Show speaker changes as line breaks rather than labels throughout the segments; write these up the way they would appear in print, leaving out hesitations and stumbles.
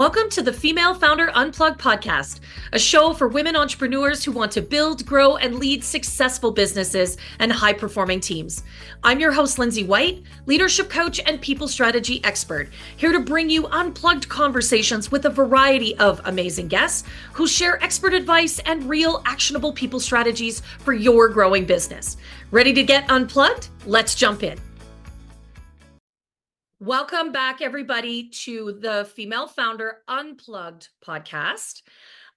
Welcome to the Female Founder Unplugged podcast, a show for women entrepreneurs who want to build, grow, and lead successful businesses and high-performing teams. I'm your host, Lindsay White, leadership coach and people strategy expert, here to bring you unplugged conversations with a variety of amazing guests who share expert advice and real actionable people strategies for your growing business. Ready to get unplugged? Let's jump in. Welcome back, everybody, to the Female Founder Unplugged podcast.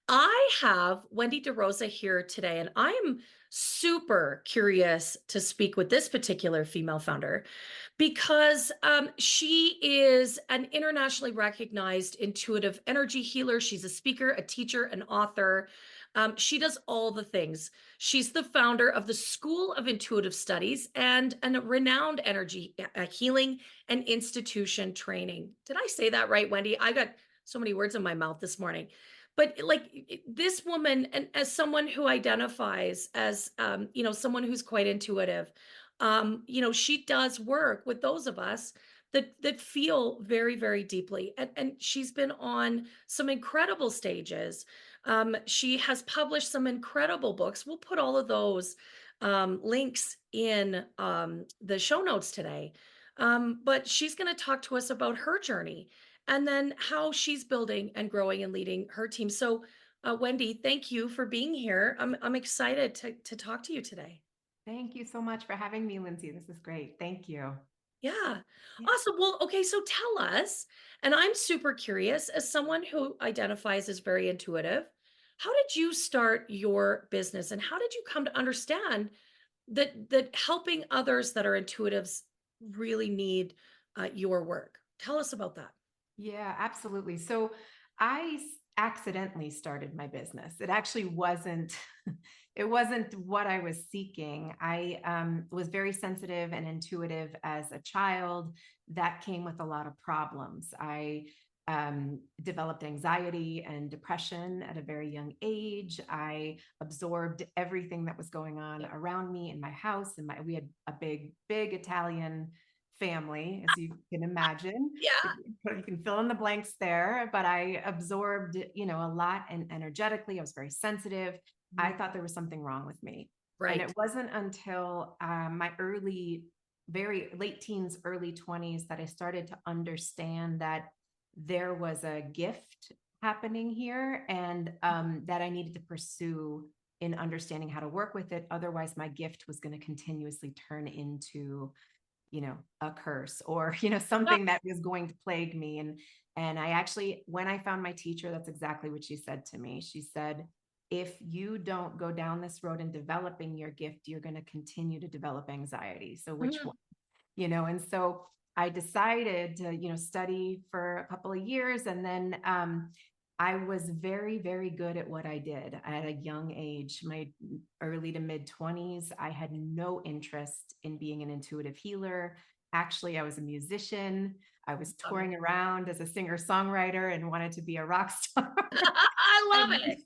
I have Wendy De Rosa here today, and I'm super curious to speak with this particular female founder because she is an internationally recognized intuitive energy healer. She's a speaker, a teacher, an author. She does all the things. She's the founder of the School of Intuitive Studies and a renowned energy healing and institution training. Did I say that right, Wendy? I got so many words in my mouth this morning. But this woman, and as someone who identifies as, someone who's quite intuitive, she does work with those of us that feel very, very deeply. And she's been on some incredible stages. She has published some incredible books. We'll put all of those links in the show notes today. But she's going to talk to us about her journey and then how she's building and growing and leading her team. So, Wendy, thank you for being here. I'm excited to talk to you today.
Thank you so much for having me, Lindsay. This is great. Thank you.
Yeah.
Yeah.
Awesome. Well, okay, so tell us, and I'm super curious, as someone who identifies as very intuitive, how did you start your business and how did you come to understand that helping others that are intuitives really need your work? Tell us about that.
Yeah, absolutely. So accidentally started my business. It actually wasn't it wasn't what I was seeking. I was very sensitive and intuitive as a child. That came with a lot of problems. I developed anxiety and depression at a very young age. I absorbed everything that was going on
Yeah.
around me in my house. And we had a big Italian family, as you can imagine.
Yeah.
You can fill in the blanks there, but I absorbed, a lot, and energetically, I was very sensitive. I
Mhm.
thought there was something wrong with me. And
Right.
it wasn't until my very late teens, early 20s that I started to understand that there was a gift happening here, and that I needed to pursue in understanding how to work with it. Otherwise, my gift was going to continuously turn into a curse, or
Yeah.
something that was going to plague me. And I actually, when I found my teacher, that's exactly what she said to me. She said, if you don't go down this road in developing your gift, you're going to continue to develop anxiety. So which
Mhm.
one? And so I decided to study for a couple of years, and then I was very, very good at what I did at a young age, my early to mid 20s. I had no interest in being an intuitive healer. Actually, I was a musician. I was
Love it.
touring around as a singer songwriter and wanted to be a rock star.
I love
And
it.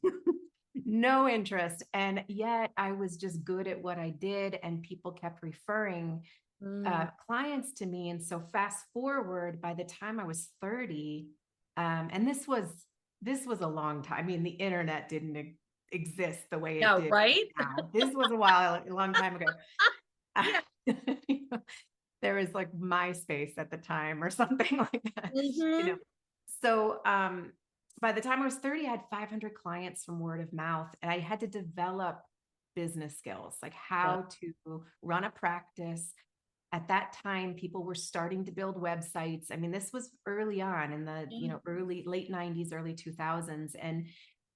no interest. And yet I was just good at what I did, and people kept referring
Mm.
clients to me. And so fast forward, by the time I was 30, and this was a long time. I mean, the internet didn't exist the way it
Yeah,
did
right?
now. This was a long time ago.
Yeah.
There was like MySpace at the time or something like that, you know.
Mhm.
So by the time I was 30, I had 500 clients from word of mouth, and I had to develop business skills, like
Yeah.
how to run a practice. At that time, people were starting to build websites. I mean, this was early on in the,
Yeah.
early, late 90s, early 2000s. And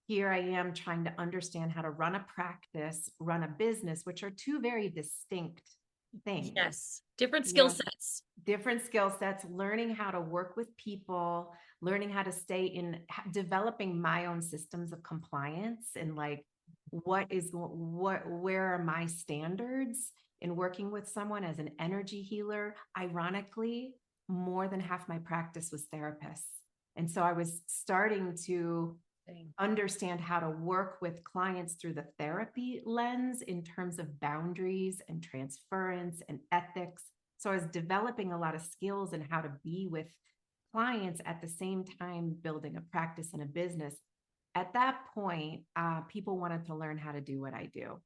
here I am trying to understand how to run a practice, run a business, which are two very distinct things.
Yes. Different
You
skill
know,
sets.
different skill sets, learning how to work with people, learning how to stay in, developing my own systems of compliance, and like, where are my standards in working with someone as an energy healer. Ironically, more than half my practice was therapists. And so I was starting to
Thing.
understand how to work with clients through the therapy lens in terms of boundaries and transference and ethics. So I was developing a lot of skills in how to be with clients at the same time building a practice and a business. At that point, people wanted to learn how to do what I do.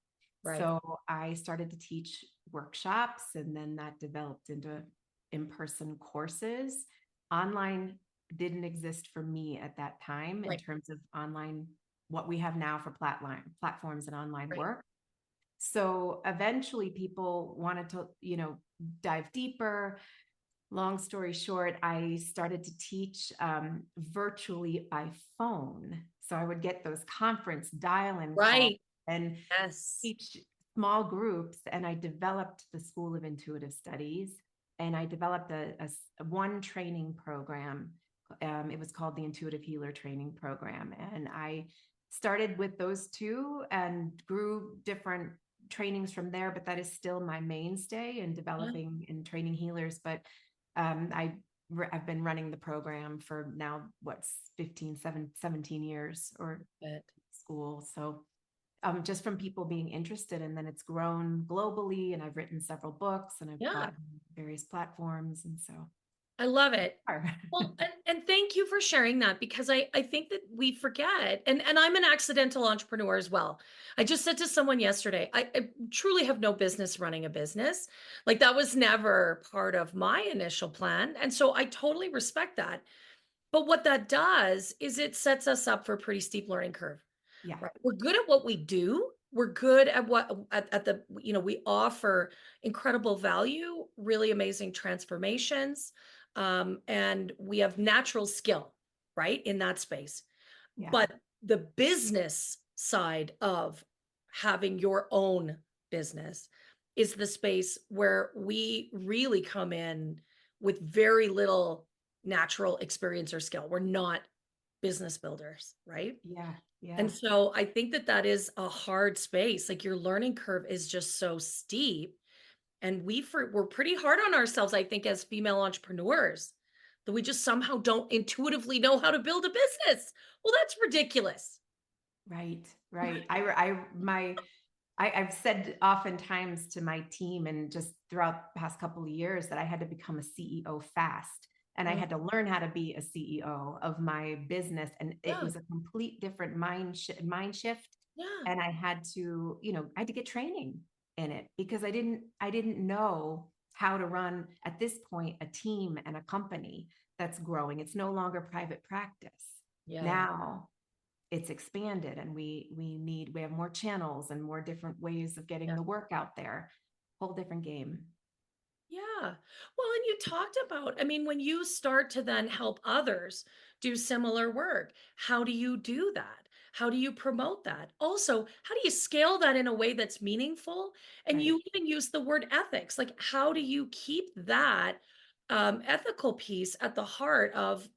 Right.
So I started to teach workshops, and then that developed into in-person courses. Online didn't exist for me at that time in
Right.
terms of online, what we have now for platforms and online
Right.
work. So eventually people wanted to, dive deeper. Long story short, I started to teach virtually by phone. So I would get those conference dial-in calls
Right.
and
Yes.
teach small groups. And I developed the School of Intuitive Studies, and I developed one training program. It was called the Intuitive Healer Training Program. And I started with those two and grew different trainings from there, but that is still my mainstay in
Yeah.
developing and training healers. But I've been running the program for now, what's 17 years or
But
school. So just from people being interested, and then it's grown globally, and I've written several books, and I've
yeah,
taught on various platforms. And so
I love it.
are.
Well, and thank you for sharing that, because I think that we forget, and I'm an accidental entrepreneur as well. I just said to someone yesterday, I truly have no business running a business. Like, that was never part of my initial plan. And so I totally respect that. But what that does is it sets us up for a pretty steep learning curve.
Yeah.
Right. We're good at what we do. We're good at at the, we offer incredible value, really amazing transformations. And we have natural skill, right, in that space.
Yeah.
But the business side of having your own business is the space where we really come in with very little natural experience or skill. We're not business builders, right?
Yeah.
And
Yeah.
so I think that that is a hard space. Like, your learning curve is just so steep. And we're pretty hard on ourselves, I think, as female entrepreneurs, that we just somehow don't intuitively know how to build a business. Well, that's ridiculous.
Right. Right. I've said oftentimes to my team, and just throughout the past couple of years, that I had to become a CEO fast. And I
Mm,
had to learn how to be a CEO of my business. And it
yeah,
was a complete different mind shift.
yeah,
And I had to, I had to get training in it, because I didn't know how to run at this point a team and a company that's growing. It's no longer private practice.
yeah,
Now it's expanded, and we have more channels and more different ways of getting
yeah.
the work out there. Whole different game.
Yeah. Well, and you talked about, I mean, when you start to then help others do similar work, how do you do that? How do you promote that? Also, how do you scale that in a way that's meaningful? And
Right.
you even use the word ethics. Like, how do you keep that ethical piece at the heart of,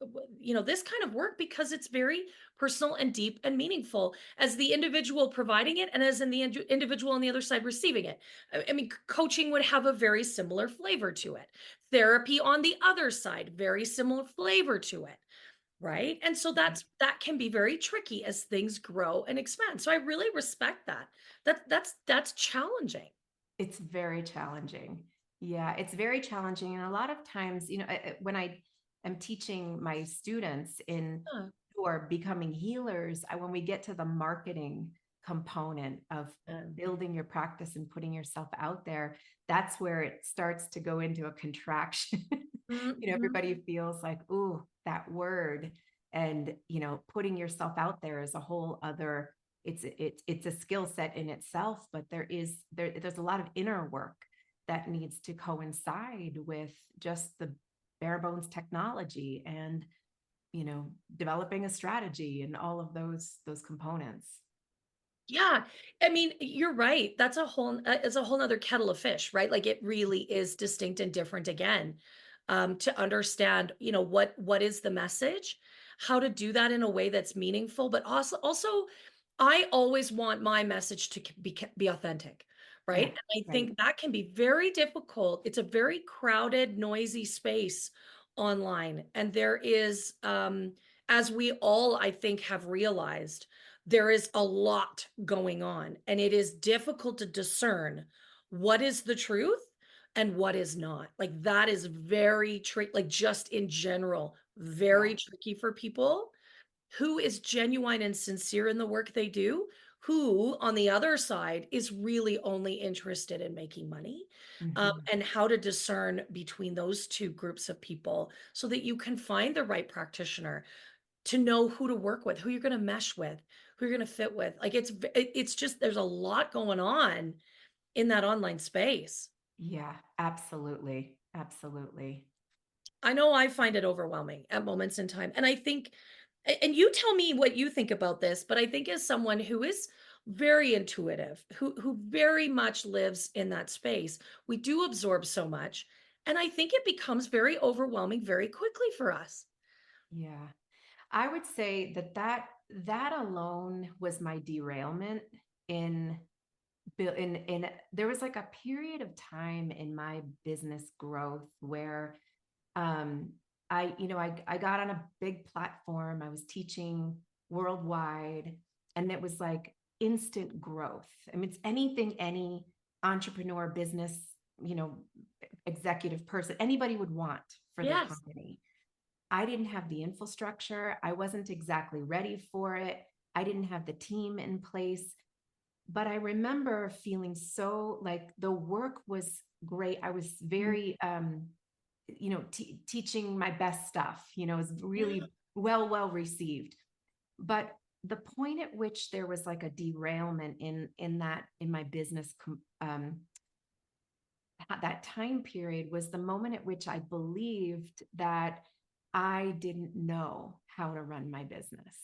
this kind of work, because it's very personal and deep and meaningful, as the individual providing it and as in the individual on the other side receiving it. I mean, coaching would have a very similar flavor to it. Therapy on the other side, very similar flavor to it, right? And so
Right.
that can be very tricky as things grow and expand. So I really respect that. That's challenging.
It's very challenging. Yeah, it's very challenging. And a lot of times, when I am teaching my students in
Yeah,
who are becoming healers, when we get to the marketing component of
um,
building your practice and putting yourself out there, that's where it starts to go into a contraction.
mhm.
Everybody feels like, ooh, that word. And, putting yourself out there is a whole other, it's a skill set in itself, but there's a lot of inner work that needs to coincide with just the bare bones technology, and developing a strategy, and all of those components.
Yeah, I mean, you're right. That's it's a whole nother kettle of fish, right? Like, it really is distinct and different again. To understand, what is the message, how to do that in a way that's meaningful, but also, I always want my message to be authentic, right?
Yeah,
And I
right.
think that can be very difficult. It's a very crowded, noisy space online, and there is, as we all, I think, have realized, there is a lot going on, and it is difficult to discern what is the truth and what is not. Like that is very tricky, like just in general,
Yeah.
very tricky for people. Who is genuine and sincere in the work they do, who on the other side is really only interested in making money,
Mhm.
and how to discern between those two groups of people so that you can find the right practitioner to know who to work with, who you're going to mesh with, who you're going to fit with. Like it's just there's a lot going on in that online space.
Yeah, absolutely. Absolutely.
I know I find it overwhelming at moments in time. And I think, and you tell me what you think about this, but I think as someone who is very intuitive, who very much lives in that space, we do absorb so much. And I think it becomes very overwhelming very quickly for us.
Yeah. I would say that alone was my derailment in in there was like a period of time in my business growth where um I got on a big platform. I was teaching worldwide, and it was like instant growth. I mean, it's anything any entrepreneur, business, you know executive person, anybody would want for their
Yes.
company. I didn't have the infrastructure. I wasn't exactly ready for it. I didn't have the team in place. But I remember feeling so like the work was great. I was
Mm,
very, teaching my best stuff, it was
yeah.
really well received. But the point at which there was like a derailment in my business, that time period was the moment at which I believed that I didn't know how to run my business.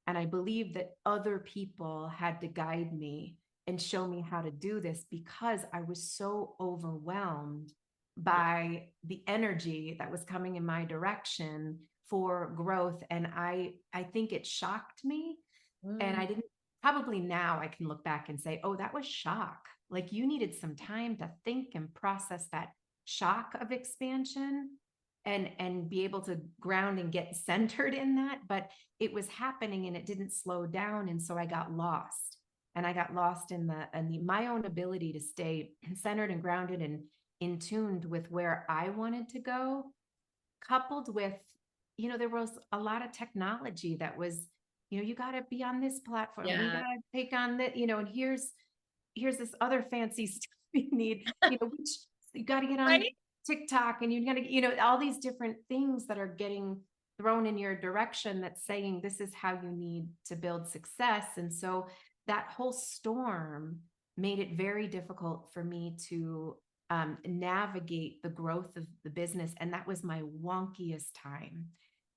And I believed that other people had to guide me and show me how to do this because I was so overwhelmed
Yeah.
by the energy that was coming in my direction for growth. And I think it shocked me, and
Mm,
I didn't. Probably now I can look back and say, oh, that was shock. Like you needed some time to think and process that shock of expansion, and be able to ground and get centered in that. But it was happening and it didn't slow down. And so I got lost. And I got lost in my own ability to stay centered and grounded and in tuned with where I wanted to go, coupled with, there was a lot of technology that was, you got to be on this platform. We got
yeah.
to take on that, and here's this other fancy stuff you need, which you got to get on
Right?
TikTok, and you got to, all these different things that are getting thrown in your direction that's saying this is how you need to build success. And so that whole storm made it very difficult for me to navigate the growth of the business. And that was my wonkiest time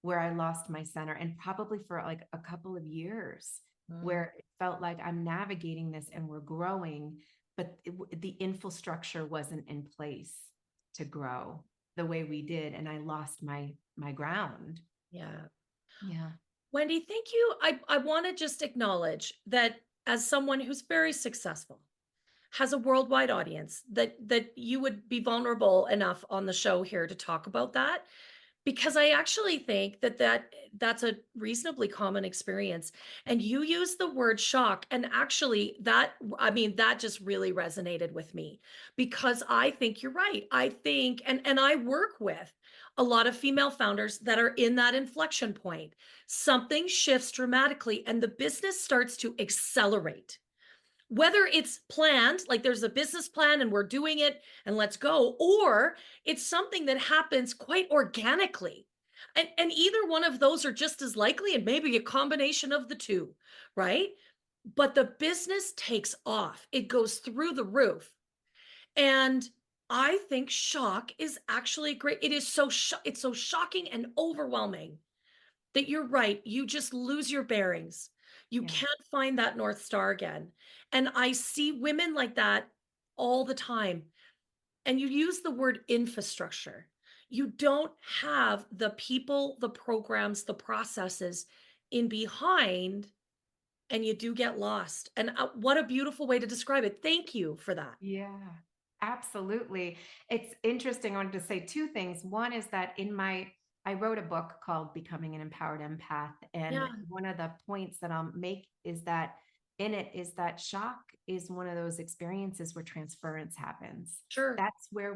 where I lost my center, and probably for like a couple of years
Mm,
where it felt like I'm navigating this and we're growing, but the infrastructure wasn't in place to grow the way we did. And I lost my ground.
yeah.
Yeah.
Wendy, thank you. I want to just acknowledge that as someone who's very successful, has a worldwide audience, that you would be vulnerable enough on the show here to talk about that, because I actually think that's a reasonably common experience. And you use the word shock, and actually that, I mean, that just really resonated with me, because I think you're right. I think, and I work with a lot of female founders that are in that inflection point. Something shifts dramatically and the business starts to accelerate, whether it's planned, like there's a business plan and we're doing it and let's go, or it's something that happens quite organically. And either one of those are just as likely, and maybe a combination of the two, right? But the business takes off, it goes through the roof. And I think shock is actually great. It is it's so shocking and overwhelming that you're right. You just lose your bearings. You
Yeah.
can't find that North Star again. And I see women like that all the time. And you use the word infrastructure. You don't have the people, the programs, the processes in behind, and you do get lost. And what a beautiful way to describe it. Thank you for that.
Yeah, absolutely. It's interesting. I wanted to say two things. One is that I wrote a book called Becoming an Empowered Empath. And
Yeah.
one of the points that I'll make is that in it is that shock is one of those experiences where transference happens.
Sure.
That's when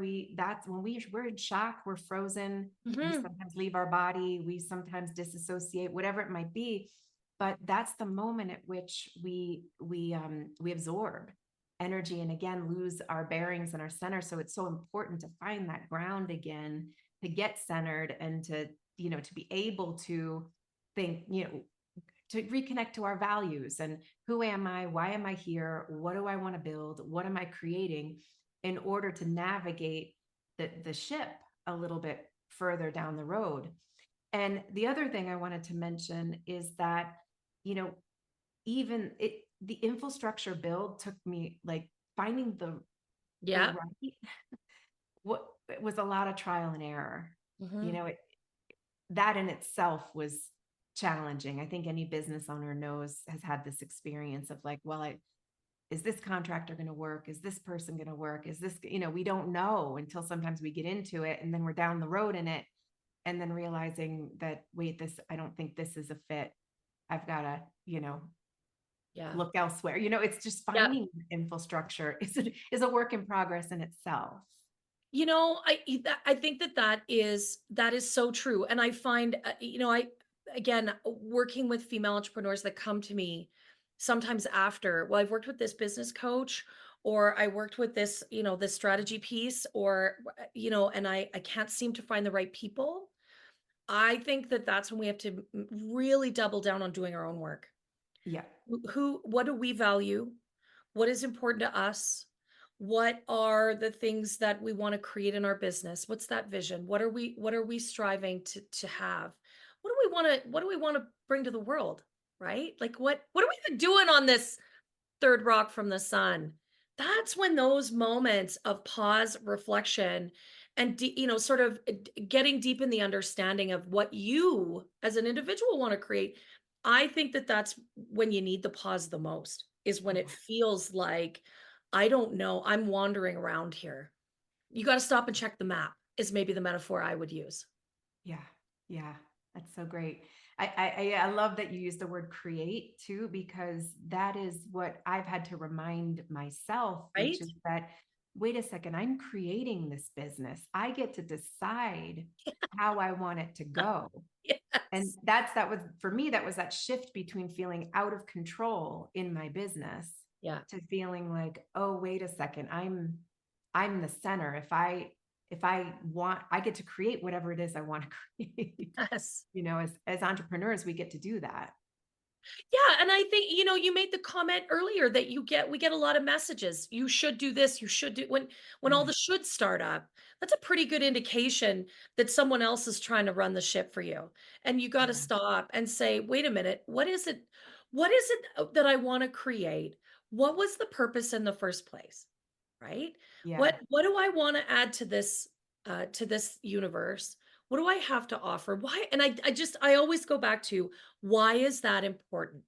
we're in shock, we're frozen. We
Hmm.
sometimes leave our body, we sometimes disassociate, whatever it might be. But that's the moment at which we absorb energy and again lose our bearings and our center. So it's so important to find that ground again, to get centered and to, to be able to think, to reconnect to our values and who am I? Why am I here? What do I want to build? What am I creating in order to navigate the ship a little bit further down the road? And the other thing I wanted to mention is that, you know, even the infrastructure build took me like finding the
Yeah.
right, what it was a lot of trial and error. You
Hmm.
know, that in itself was challenging. I think any business owner knows, has had this experience of like, well, is this contractor going to work? Is this person going to work? Is this, we don't know until sometimes we get into it and then we're down the road in it and then realizing that, wait, I don't think this is a fit. I've got to,
Yeah.
look elsewhere. It's just
Yeah.
finding infrastructure is a work in progress in itself.
I think that is so true, and I find, I again, working with female entrepreneurs that come to me sometimes after, well, I've worked with this business coach, or I worked with this strategy piece, or, and I can't seem to find the right people. I think that that's when we have to really double down on doing our own work.
Yeah.
What do we value? What is important to us? What are the things that we want to create in our business? What's that vision? What are we striving to have? What do we want to bring to the world, right? Like what are we even doing on this third rock from the sun? That's when those moments of pause, reflection, and sort of getting deep in the understanding of what you as an individual want to create. I think that that's when you need the pause the most, is when it feels like, I don't know, I'm wandering around here. You got to stop and check the map, is maybe the metaphor I would use.
Yeah, yeah, that's so great. I love that you use the word create too, because that is what I've had to remind myself, which
Right?
is that, wait a second, I'm creating this business. I get to decide how I want it to go. And
Yes.
that was for me, that was that shift between feeling out of control in my business
Yeah.
to feeling like, oh, wait a second, I'm the center. If I want, I get to create whatever it is I want to create.
Yes.
As entrepreneurs, we get to do that.
Yeah, and I think, you made the comment earlier that we get a lot of messages. You should do this, you should do, when all
Yeah.
the should start up. That's a pretty good indication that someone else is trying to run the ship for you. And you got to
Yeah.
stop and say, "Wait a minute. What is it that I want to create? What was the purpose in the first place?" Right?
Yeah.
What do I want to add to this universe? What do I have to offer? Why? And I always go back to, why is that important?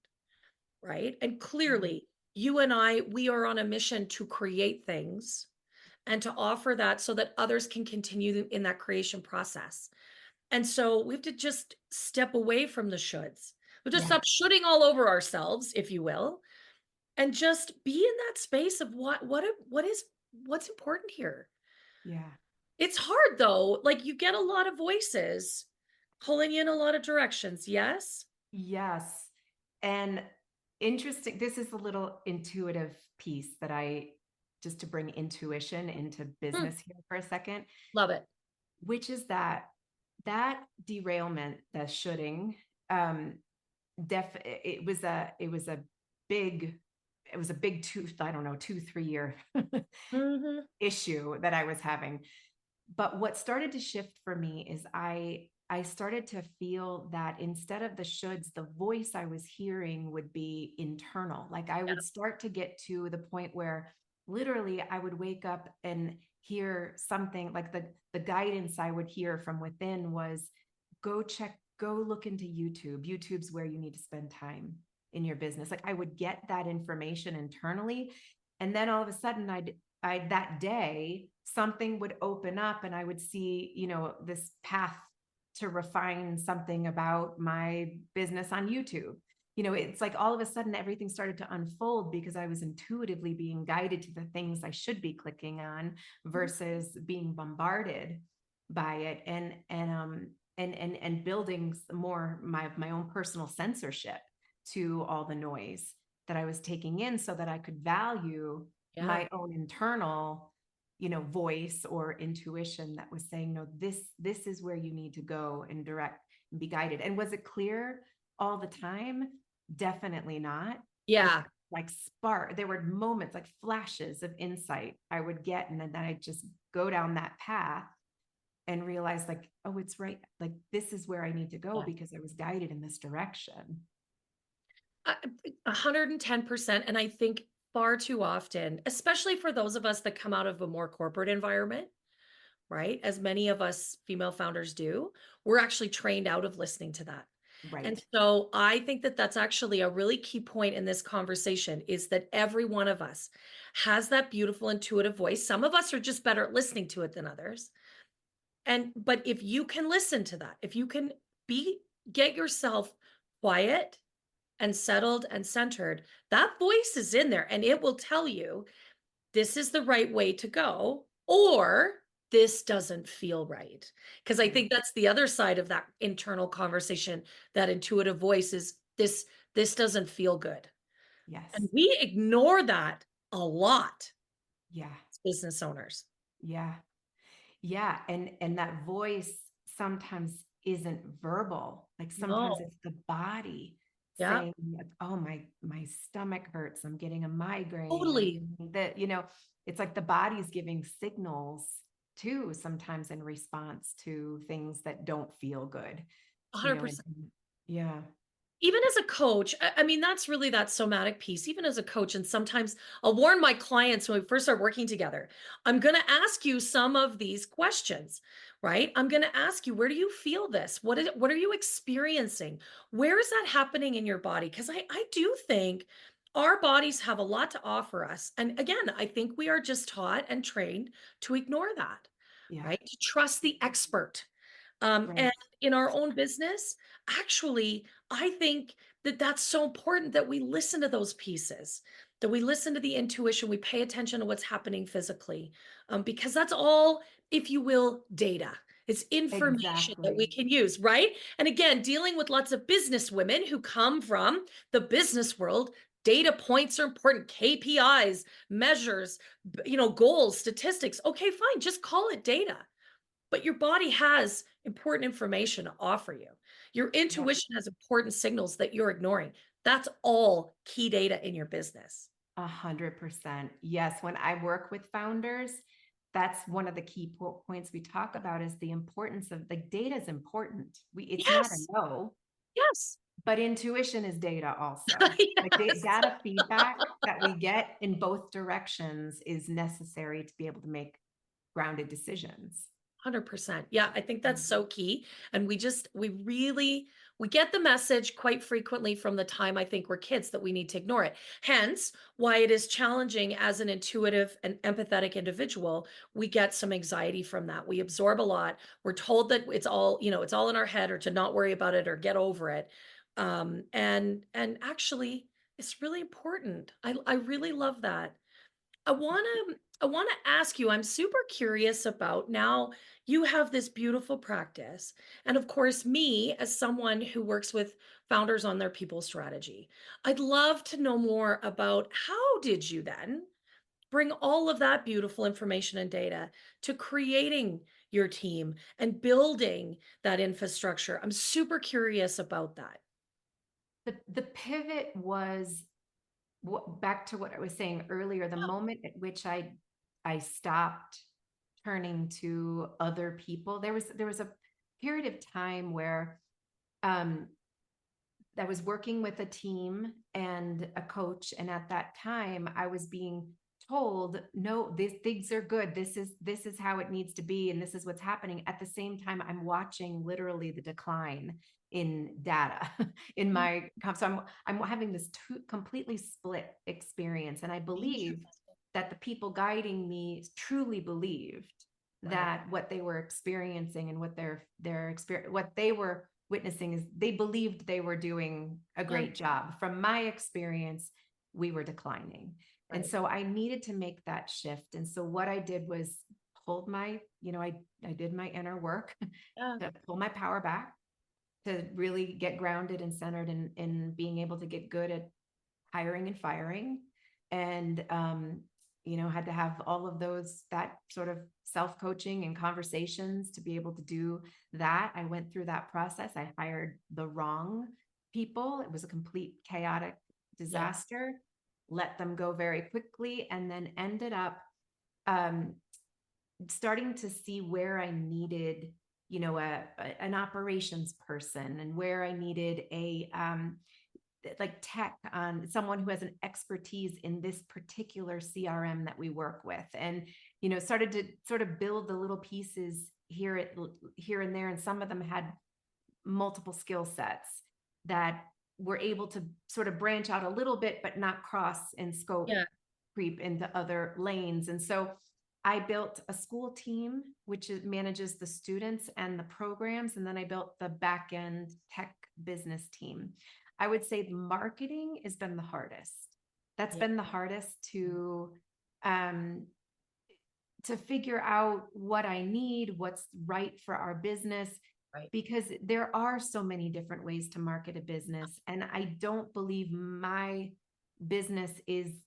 Right? And
Yeah.
clearly, you and I, we are on a mission to create things and to offer that so that others can continue in that creation process. And so we have to just step away from the shoulds. We have to
Yeah.
stop shooting all over ourselves, if you will, and just be in that space of what's important here.
Yeah.
It's hard though. Like, you get a lot of voices pulling you in a lot of directions. Yes.
Yes. And interesting, this is a little intuitive piece that just to bring intuition into
Hmm,
business here for a second,
love it.
which is that derailment, the shoulding, um, it was a big, I don't know, 2, 3 year
Hmm.
issue that I was having. But what started to shift for me is I started to feel that instead of the shoulds, the voice I was hearing would be internal. Like I
Yeah.
would start to get to the point where literally I would wake up and hear something like the guidance I would hear from within was, go look into YouTube. YouTube's where you need to spend time in your business. Like I would get that information internally. And then all of a sudden that day, something would open up and I would see, this path to refine something about my business on YouTube, it's like all of a sudden everything started to unfold because I was intuitively being guided to the things I should be clicking on versus being bombarded by it, and building more my own personal censorship to all the noise that I was taking in so that I could value
Yeah.
my own internal voice or intuition that was saying, no, this is where you need to go and direct and be guided. And was it clear all the time? Definitely not. But
Yeah.
like spark, there were moments like flashes of insight I would get, and then I'd just go down that path and realize like, oh, it's right, like this is where I need to go
Yeah.
because I was guided in this direction.
Uh, 110%. And I think far too often, especially for those of us that come out of a more corporate environment, right? As many of us female founders do, we're actually trained out of listening to that. And
Right.
so I think that that's actually a really key point in this conversation is that every one of us has that beautiful intuitive voice. Some of us are just better at listening to it than others. But if you can listen to that, if you can be get yourself quiet and settled and centered, that voice is in there and it will tell you this is the right way to go, or this doesn't feel right. Because I
Right.
think that's the other side of that internal conversation, that intuitive voice is this doesn't feel good.
Yes.
And we ignore that a lot
Yeah.
as business owners.
Yeah. Yeah. And that voice sometimes isn't verbal. Like sometimes
No.
it's the body
Yeah,
saying, like, oh, my stomach hurts. I'm getting a migraine. I'm
totally.
getting that, it's like the body's giving signals too, sometimes in response to things that don't feel good, and
100%.
yeah.
Even as a coach, I mean, that's really that somatic piece, even as a coach. And sometimes I'll warn my clients when we first start working together, I'm going to ask you some of these questions, right? I'm going to ask you, where do you feel this? What are you experiencing? Where is that happening in your body? Because I do think our bodies have a lot to offer us. And again, I think we are just taught and trained to ignore that,
Yeah.
right? To trust the expert. And
Right.
in our own business, actually, I think that that's so important that we listen to those pieces, that we listen to the intuition, we pay attention to what's happening physically, because that's all, if you will, data. It's information that we
Exactly.
can use, right? And again, dealing with lots of business women who come from the business world, data points are important, KPIs, measures, goals, statistics. Okay, fine, just call it data. But your body has important information to offer you. Your
Yep.
intuition has important signals that you're ignoring. That's all key data in your business.
100%. Yes. When I work with founders, that's one of the key points we talk about is the importance of like data is important. It's not a
Yes.
no,
Yes.
but intuition is data also. Like
Yes.
data feedback that we get in both directions is necessary to be able to make grounded decisions.
100%. Yeah, I think that's
Mm.
so key. And we get the message quite frequently from the time I think we're kids that we need to ignore it. Hence, why it is challenging as an intuitive and empathetic individual. We get some anxiety from that. We absorb a lot. We're told that it's all in our head or to not worry about it or get over it. And actually, it's really important. I really love that. I want to ask you, I'm super curious about now you have this beautiful practice. And of course, me as someone who works with founders on their people strategy, I'd love to know more about how did you then bring all of that beautiful information and data to creating your team and building that infrastructure. I'm super curious about that.
The pivot was back to what I was saying earlier, the moment at which I stopped turning to other people. There was a period of time where um I was working with a team and a coach, and at that time I was being told, no, these things are good. This is how it needs to be, and this is what's happening. At the same time, I'm watching literally the decline in data in
Mm,
so I'm having this completely split experience, and I believe
interesting.
that the people guiding me truly believed
Right.
that what they were experiencing and what their experience what they were witnessing is they believed they were doing a
Yeah.
great job. From my experience, we were declining. And
Right.
so I needed to make that shift. And so what I did was pulled my, I did my inner work
Yeah.
to pull my power back, to really get grounded and centered in being able to get good at hiring and firing. And had to have all of those, that sort of self-coaching and conversations to be able to do that. I went through that process. I hired the wrong people. It was a complete chaotic
Yeah.
disaster. Let them go very quickly, and then ended up um, starting to see where I needed, an operations person, and where I needed a like tech on someone who has an expertise in this particular CRM that we work with, and started to sort of build the little pieces here and there, and some of them had multiple skill sets that were able to sort of branch out a little bit but not cross in scope,
Yeah.
creep into other lanes. And so I built a school team which manages the students and the programs, and then I built the back end tech business team. I would say marketing has been the hardest. That's
Yeah.
been the hardest um, to figure out what I need, what's right for our business,
Right.
because there are so many different ways to market a business. And I don't believe my business is,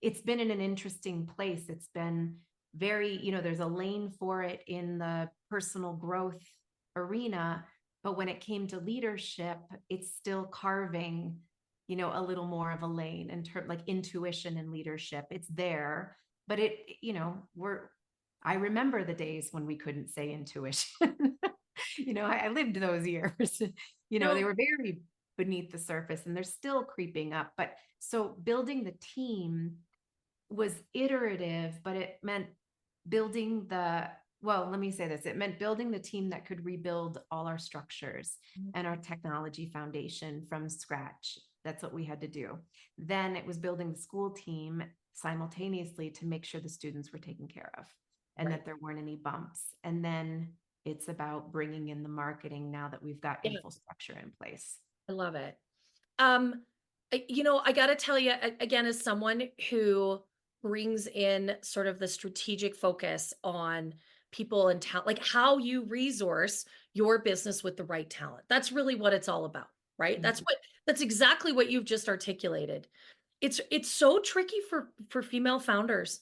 it's been in an interesting place. It's been very, there's a lane for it in the personal growth arena. But when it came to leadership, it's still carving, a little more of a lane in terms like intuition and leadership. It's there, but I remember the days when we couldn't say intuition. I lived those years. They
No.
were very beneath the surface, and they're still creeping up. But so building the team was iterative, but it meant building the, well, let me say this, it meant building the team that could rebuild all our structures and our technology foundation from scratch. That's what we had to do. Then it was building the school team simultaneously to make sure the students were taken care of and
Right.
that there weren't any bumps. And then it's about bringing in the marketing now that we've got
Yeah.
infrastructure in place.
I love it. Um, I got to tell you again, as someone who brings in sort of the strategic focus on people and talent, like how you resource your business with the right talent. That's really what it's all about, right?
Mhm.
That's exactly what you've just articulated. It's so tricky for female founders,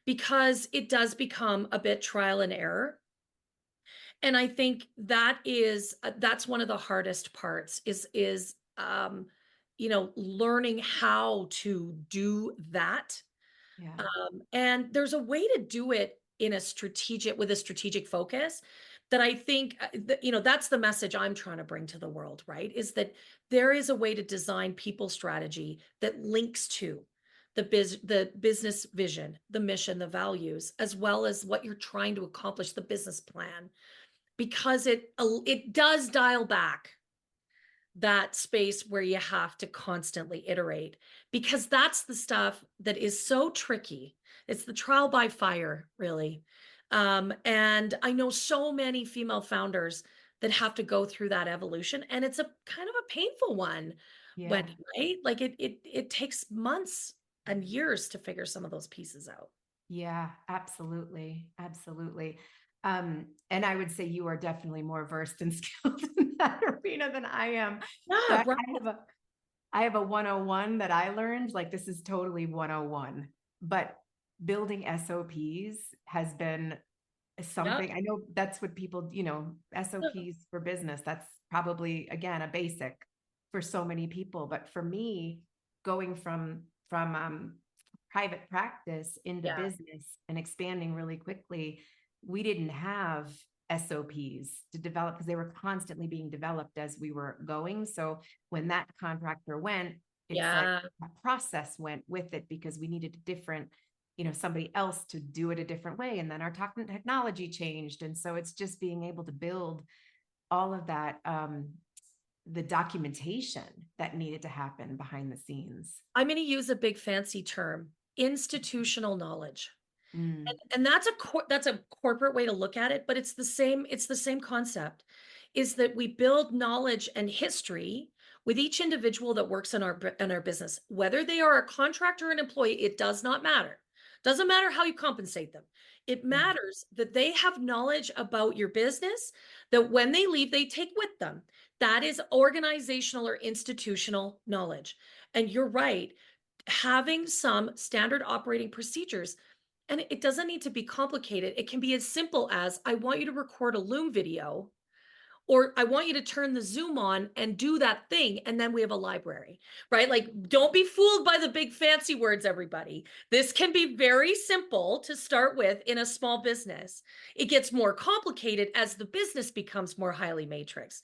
because it does become a bit trial and error. And I think that's one of the hardest parts learning how to do that.
Yeah.
And there's a way to do it with a strategic focus that I think, that's the message I'm trying to bring to the world, right? Is that there is a way to design people strategy that links to the business vision, the mission, the values, as well as what you're trying to accomplish, the business plan, because it does dial back that space where you have to constantly iterate, because that's the stuff that is so tricky. It's the trial by fire, really. And I know so many female founders that have to go through that evolution, and it's a kind of a painful one,
Yeah.
Wendy, right? Like it takes months and years to figure some of those pieces out.
Yeah, absolutely. Absolutely. And I would say you are definitely more versed and skilled in that arena than I am. So
Yeah,
I
right.
I have a 101 that I learned, like this is totally 101. But building SOPs has been
Yeah.
something. I know that's what people, SOPs for business, that's probably again a basic for so many people. But for me, going from private practice into
Yeah.
business and expanding really quickly, we didn't have SOPs to develop because they were constantly being developed as we were going. So when that contractor went, it's like
Yeah.
a process went with it because we needed a different, somebody else to do it a different way. And then our technology changed. And so it's just being able to build all of that, the documentation that needed to happen behind the scenes.
I'm going to use a big fancy term, institutional knowledge.
Mm,
And that's a corporate way to look at it, but it's the same concept. is that we build knowledge and history with each individual that works in our business, whether they are a contractor or an employee. It does not matter. Doesn't matter how you compensate them. It
Mhm.
matters that they have knowledge about your business that when they leave, they take with them. That is organizational or institutional knowledge. And you're right, having some standard operating procedures, and it doesn't need to be complicated. It can be as simple as, I want you to record a Loom video, or I want you to turn the Zoom on and do that thing. And then we have a library, right? Like, don't be fooled by the big fancy words, everybody. This can be very simple to start with in a small business. It gets more complicated as the business becomes more highly matrix.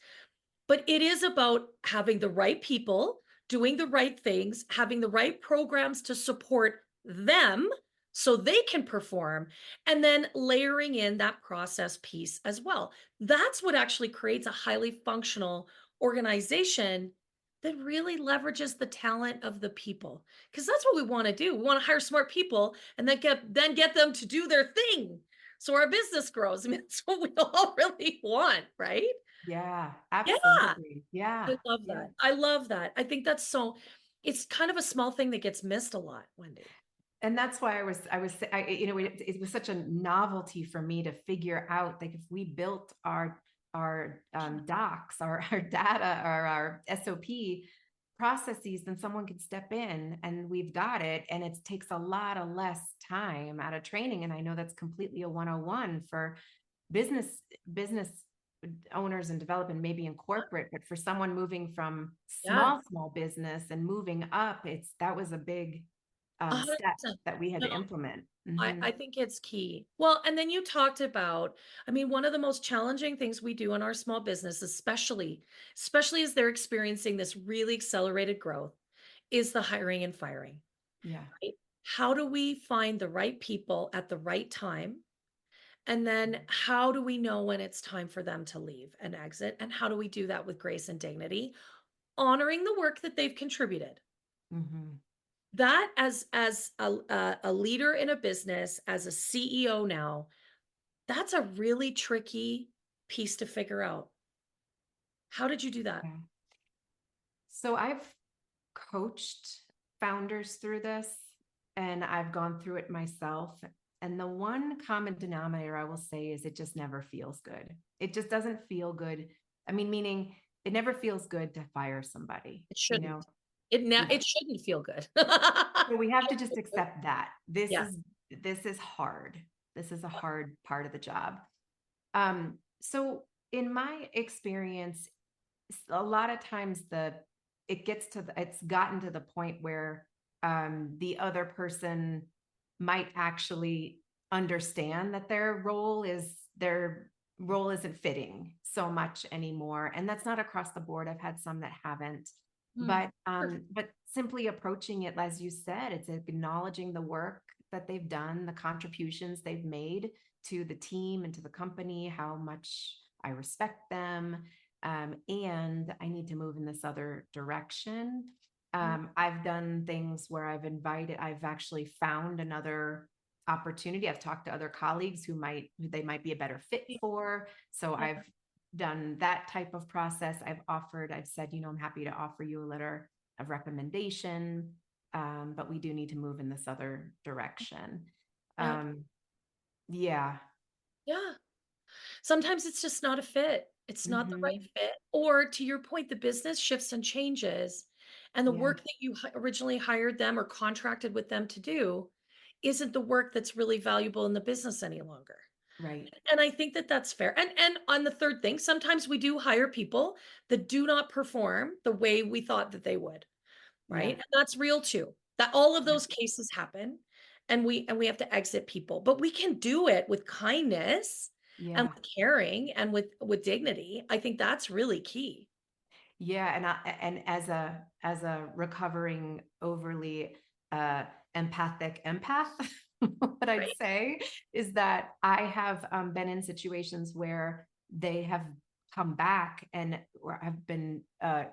But it is about having the right people, doing the right things, having the right programs to support them so they can perform, and then layering in that process piece as well. That's what actually creates a highly functional organization that really leverages the talent of the people. Because that's what we want to do. We want to hire smart people and then get them to do their thing. So our business grows. I mean, that's what we all really want, right?
Yeah,
Yeah.
absolutely. Yeah.
I love
Yeah.
that. I love that. I think that's so, it's kind of a small thing that gets missed a lot, Wendy.
And that's why it was such a novelty for me to figure out, like, if we built our docs, our data, or our SOP processes, then someone could step in and we've got it. And it takes a lot of less time out of training. And I know that's completely a 101 for business business owners and development, maybe in corporate, but for someone moving from
Yeah,
small business and moving up, that was a big step
100%.
that we had
No,
to implement.
I think it's key. Well, and then you talked about, I mean, one of the most challenging things we do in our small business, especially as they're experiencing this really accelerated growth, is the hiring and firing,
Yeah.
right? How do we find the right people at the right time? And then how do we know when it's time for them to leave and exit? And how do we do that with grace and dignity, honoring the work that they've contributed?
Hmm.
That, as a leader in a business, as a CEO now, that's a really tricky piece to figure out. How did you do that?
Yeah. So I've coached founders through this, and I've gone through it myself. And the one common denominator I will say is, it just never feels good. It just doesn't feel good. I mean, meaning it never feels good to fire somebody,
It
you know?
shouldn't.
Yeah.
It shouldn't feel good.
So we have to just accept that
Yeah.
this is hard. This is a hard part of the job. So in my experience, a lot of times it's gotten to the point where the other person might actually understand that their role isn't fitting so much anymore. And that's not across the board. I've had some that haven't.
Mm.
But simply approaching it, as you said, it's acknowledging the work that they've done, the contributions they've made to the team and to the company, how much I respect them, and I need to move in this other direction.
Mm.
I've done things where I've actually found another opportunity. I've talked to other colleagues who they might be a better fit for. So
Yeah.
I've done that type of process. I've said, I'm happy to offer you a letter of recommendation, but we do need to move in this other direction.
Yeah.
Um, yeah.
Yeah. Sometimes it's just not a fit. It's not the right
Hmm.
fit. Or to your point, the business shifts and changes, and the
Yeah.
work that you originally hired them or contracted with them to do isn't the work that's really valuable in the business any longer.
Right.
And I think that that's fair. And on the third thing, sometimes we do hire people that do not perform the way we thought that they would,
Yeah.
right? And that's real too. That all of
Yeah.
those cases happen, and we have to exit people, but we can do it with kindness and
Yeah.
with caring and with dignity. I think that's really key.
Yeah, and as a recovering overly uh empathic empath, what I'd
Right.
say is that I have been in situations where they have come back and where I've been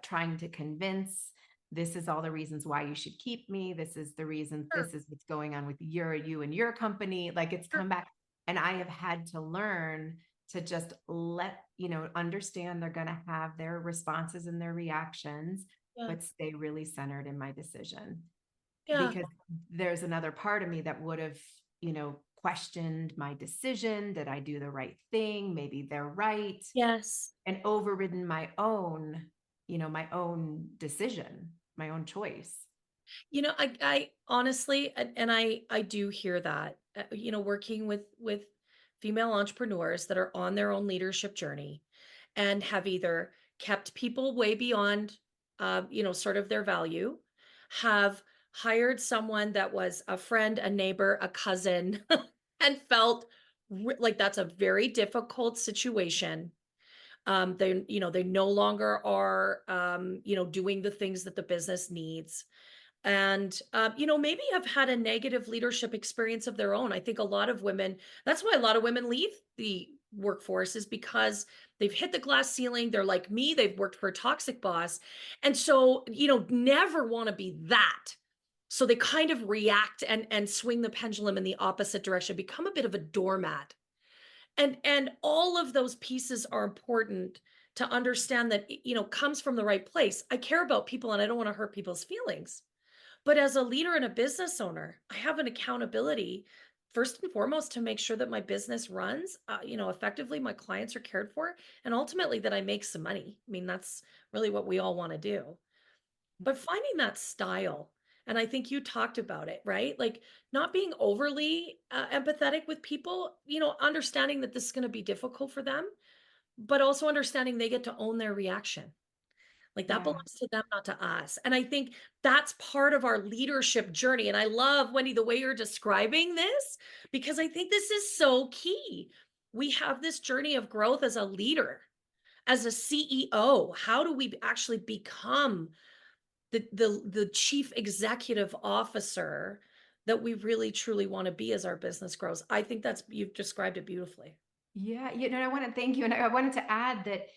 trying to convince, this is all the reasons why you should keep me. This is the reason,
Sure.
this is what's going on with you and your company. Like, it's
Sure.
come back. And I have had to learn. to just understand they're going to have their responses and their reactions,
Yeah.
but stay really centered in my decision.
Yeah.
Because there's another part of me that would have, questioned my decision. Did I do the right thing? Maybe they're right.
Yes.
And overridden my own decision, my own choice.
I honestly, and I do hear that, working with female entrepreneurs that are on their own leadership journey and have either kept people way beyond, sort of their value, have hired someone that was a friend, a neighbor, a cousin, and felt like that's a very difficult situation. They no longer are, doing the things that the business needs, and maybe have had a negative leadership experience of their own. I think a lot of women, that's why a lot of women leave the workforce, is because they've hit the glass ceiling. They're like me, they've worked for a toxic boss, and so never want to be that. So they kind of react and swing the pendulum in the opposite direction, become a bit of a doormat. And all of those pieces are important to understand that comes from the right place. I care about people and I don't want to hurt people's feelings, but as a leader and a business owner, I have an accountability first and foremost to make sure that my business runs, effectively, my clients are cared for, and ultimately that I make some money. I mean, that's really what we all want to do. But finding that style, and I think you talked about it, right? Like not being overly empathetic with people, understanding that this is going to be difficult for them, but also understanding they get to own their reaction. Like that
Yeah.
belongs to them, not to us. And I think that's part of our leadership journey. And I love, Wendy, the way you're describing this, because I think this is so key. We have this journey of growth as a leader, as a CEO. How do we actually become the chief executive officer that we really truly want to be as our business grows? I think that's, you've described it beautifully.
Yeah. I want to thank you. And I wanted to add that,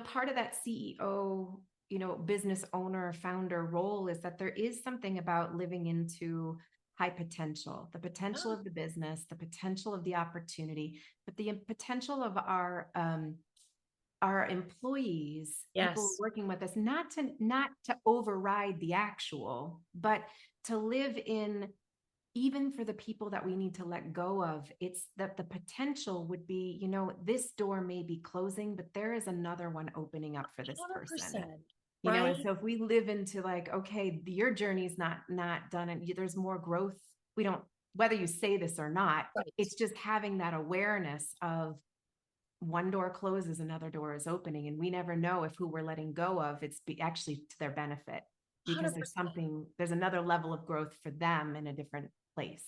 part of that CEO, business owner, founder role is that there is something about living into high potential, the potential
Ah,
of the business, the potential of the opportunity, but the potential of our employees, people
yes.
working with us, not to override the actual, but to live in, even for the people that we need to let go of, it's that the potential would be, this door may be closing, but there is another one opening up for this person.
100%.
And
Right?
so if we live into like, okay, your journey's not done and there's more growth, we don't, whether you say this or not,
Right.
it's just having that awareness of one door closes, another door is opening. And we never know if who we're letting go of, actually to their benefit, because
100%.
there's another level of growth for them in a different place.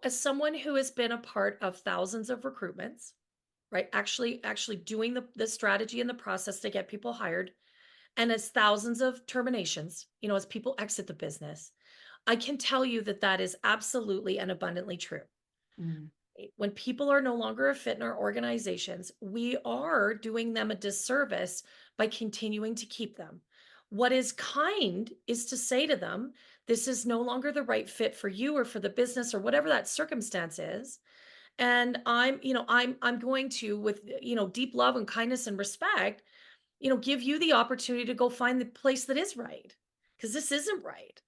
As someone who has been a part of thousands of recruitments, right? Actually doing the strategy and the process to get people hired, and as thousands of terminations, as people exit the business, I can tell you that that is absolutely and abundantly true.
Mm,
When people are no longer a fit in our organizations, we are doing them a disservice by continuing to keep them. What is kind is to say to them, this is no longer the right fit for you or for the business or whatever that circumstance is. And I'm going to, with, deep love and kindness and respect, give you the opportunity to go find the place that is right, because this isn't right.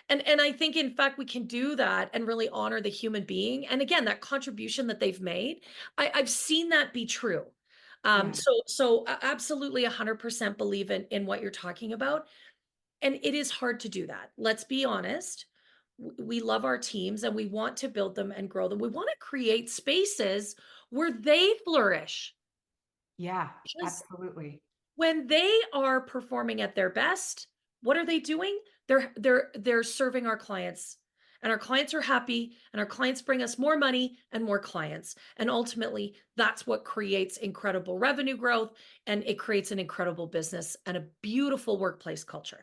And I think, in fact, we can do that and really honor the human being. And again, that contribution that they've made, I've seen that be true.
yeah.
Absolutely 100% believe in what you're talking about. And it is hard to do that. Let's be honest. We love our teams and we want to build them and grow them. We want to create spaces where they flourish,
Yeah,
because
absolutely.
when they are performing at their best, what are they doing? They're serving our clients. And our clients are happy, and our clients bring us more money and more clients. And ultimately, that's what creates incredible revenue growth, and it creates an incredible business and a beautiful workplace culture.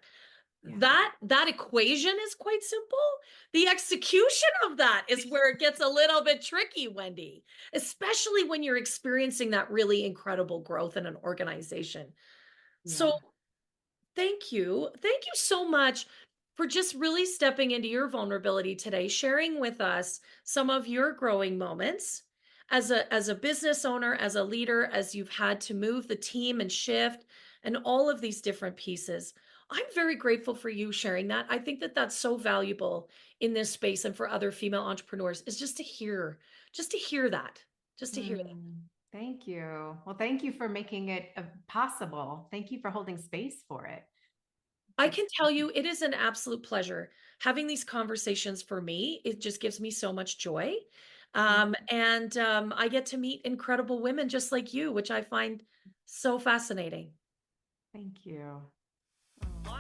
Yeah.
That equation is quite simple. The execution of that is where it gets a little bit tricky, Wendy, especially when you're experiencing that really incredible growth in an organization. So
Yeah.
thank you. Thank you so much for just really stepping into your vulnerability today, sharing with us some of your growing moments. as a business owner, as a leader, as you've had to move the team and shift and all of these different pieces. I'm very grateful for you sharing that. I think that that's so valuable in this space and for other female entrepreneurs is just to hear that, just to hear that.
Thank you. Well, thank you for making it possible. Thank you for holding space for it.
I
It's
can tell you it is an absolute pleasure having these conversations for me. It just gives me so much joy. And I get to meet incredible women just like you, which I find so fascinating.
Thank you. Oh.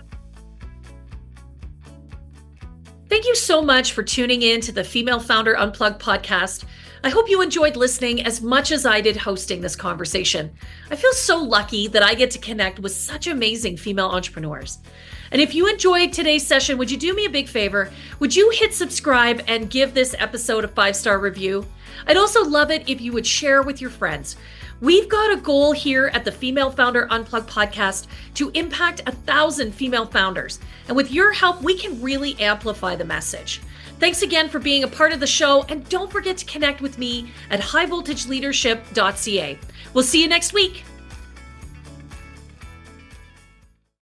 Thank you so much for tuning in to the Female Founder Unplugged podcast. I hope you enjoyed listening as much as I did hosting this conversation. I feel so lucky that I get to connect with such amazing female entrepreneurs. And if you enjoyed today's session, would you do me a big favor? Would you hit subscribe and give this episode a 5-star review? I'd also love it if you would share with your friends. We've got a goal here at the Female Founder Unplugged podcast to impact 1,000 female founders. And with your help, we can really amplify the message. Thanks again for being a part of the show. And don't forget to connect with me at highvoltageleadership.ca. We'll see you next week.